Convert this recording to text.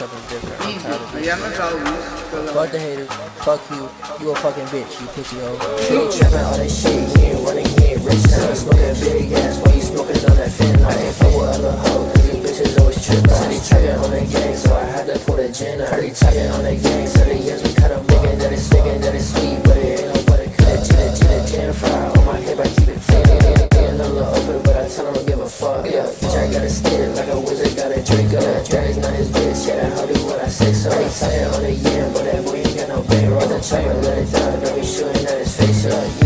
something different. I'm Easy. tired of Allá this no shit. está Luis. Fuck the haters. Fuck you. You a fucking bitch, you pussy hoe. He ain't trapping all that shit, he ain't running, he ain't rich. Now I'm smoking big gas while you smoking on that fin. I can't fuck with other hoes, cause these bitches always trip. Said he trapping on that gang, so I had to pull that gin. I heard he trapping on that gang, so the years we cut him thinking that it's sweet, but it ain't no butter cut. That gin fry on my hip, I keep it clean. Getting a little open, but I tell him I don't give a fuck. Yeah, bitch, I got a stick like a wizard, got a drink up. That is not his bitch, yeah, that hoe do what I say. So he talking on the yen, but that boy ain't got no bankroll. The chopper let it down, don't be shooting at his face.